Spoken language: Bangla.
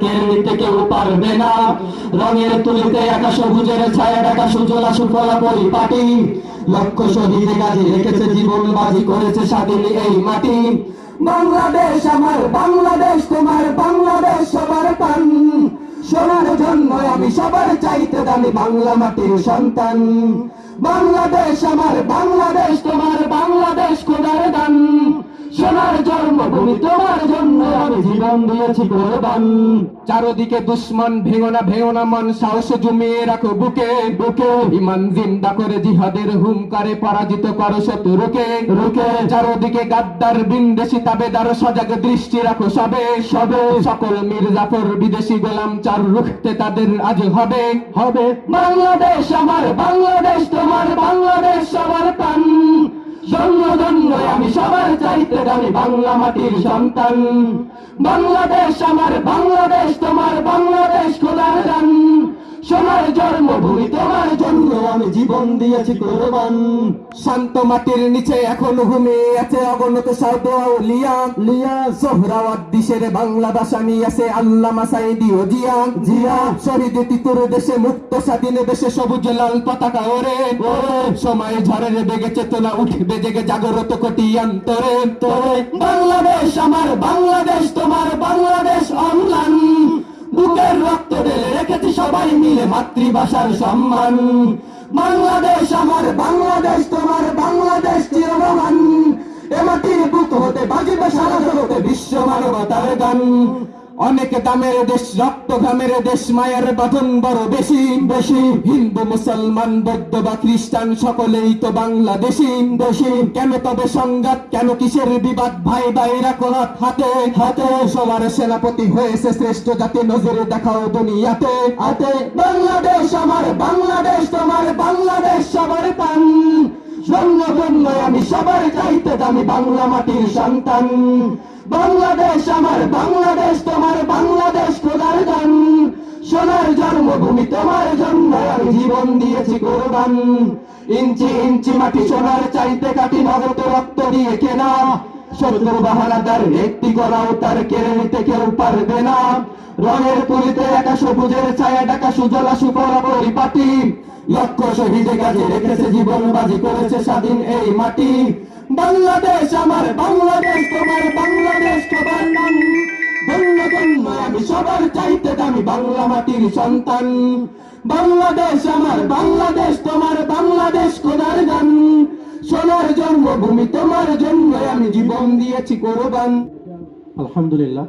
কেড়ে নিতে কেউ পারবে না। রঙের তুলিতে একা সবুজের ছায়া ঢাকা সুজলা সুফলা পরিপাটি। লক্ষ শহীদ গাজী রেখেছে জীবন বাজি করেছে স্বাধীন এই মাটি। বাংলাদেশ আমার বাংলাদেশ তোমার বাংলাদেশ সবার প্রাণ। সোনার জন্য আমি সবার চাইতে দামি বাংলা মাটির সন্তান। বাংলাদেশ আমার বাংলাদেশ তোমার বাংলাদেশ খোদার দান। সোনার জন্মভূমি তোমার জন্য আমি জীবন দিয়েছি কোরবান। চারদিকে দুশ্মন ভেঙো না মন, সাহস জমিয়ে রাখো বুকে বুকে। ইমান জিন্দা করে জিহাদের হুঙ্কারে পরাজিত করো শত্রুকে রুকে। চারদিকে গাদ্দার বিন্দেশি তাবেদার, সজাগ দৃষ্টি রাখো সবে সবে। সকল মির্জাফর বিদেশি গোলাম চার রুখতে তাদের আজ হবে হবে। বাংলাদেশ আমার বাংলাদেশ তোমার বাংলাদেশ সবার প্রাণ। জন্ম আমি সবার চাইতে দামি বাংলা মাটির সন্তান। বাংলাদেশ আমার বাংলাদেশ তোমার বাংলাদেশ খোদার দান। সোনার জন্মভূমি তোমার জন্য আমি জীবন দিয়েছি কোরবান। শান্ত মাটির নিচে এখন ঘুমিয়ে আছে অগণিত সাধু আউলিয়া লিয়া। সোহরাওয়ার্দ দিশের বাংলা ভাষা নিয়ে আছে আল্লামা সাঈদী ও জিয়া জিয়া। শহীদ তিতুর দেশে মুক্ত স্বাধীন দেশে সবুজ লাল পতাকা ওরে ওরে। সময় ঝড়ের বেগে চেতনা উঠবে জেগে জাগরত কোটি অন্তরে তোরে। বাংলাদেশ আমার বাংলাদেশ তোমার বাংলাদেশ অম্লান। বুকের রক্ত ঢেলে রেখেছি সবাই মিলে মাতৃভাষার সম্মান। বাংলাদেশ আমার বাংলাদেশ তোমার বাংলাদেশ চিরমহান। এ মাটির বুক হতে বাজিবে সারা জগতে বিশ্ব মানবতার গান। অনেক দামের দেশ, রক্ত ঘামের দেশ, মায়ের বাঁধন বড় বেশি বেশি। হিন্দু মুসলমান বৌদ্ধ বা খ্রিস্টান সকলেই তো বাংলাদেশি দেশি। কেন তবে সংঘাত, কেন কিসের বিবাদ? ভাই ভাই রাখো হাত হাতে হাতে। সবার সেনাপতি হয়েছে শ্রেষ্ঠ জাতি, নজর দেখাও দুনিয়াতে হাতে। বাংলাদেশ আমার বাংলাদেশ তোমার বাংলাদেশ সবার প্রাণ। জন্ম আমি সবার চাইতে দামি বাংলা মাটির সন্তান। বাংলাদেশ আমার বাংলাদেশ তোমার বাংলাদেশ খোদার দান। সোনার জন্মভূমি তোমার জন্য আমি জীবন দিয়েছি কোরবান। ইঞ্চি ইঞ্চি মাটি সোনার চাইতে কাটি, নগদ রক্ত দিয়ে কেনা। শত্রু বাহানাদার একটি করাও তার কেড়ে নিতে কেউ পারবে না। রঙের তুলিতে একা সবুজের ছায়া ঢাকা সুজলা সুফলা পরিপাটি। লক্ষ শহীদ গাজী রেখেছে জীবন বাজি করেছে স্বাধীন এই মাটি। বাংলাদেশ আমার বাংলাদেশ তোমার বাংলাদেশ খোদার নাম। ধন্য আমি সবার চাইতে দামি বাংলা মাটির সন্তান। বাংলাদেশ আমার বাংলাদেশ তোমার বাংলাদেশ খোদার গান। সোনার জন্মভূমি তোমার জন্য আমি জীবন দিয়েছি কোরবান। আলহামদুলিল্লাহ।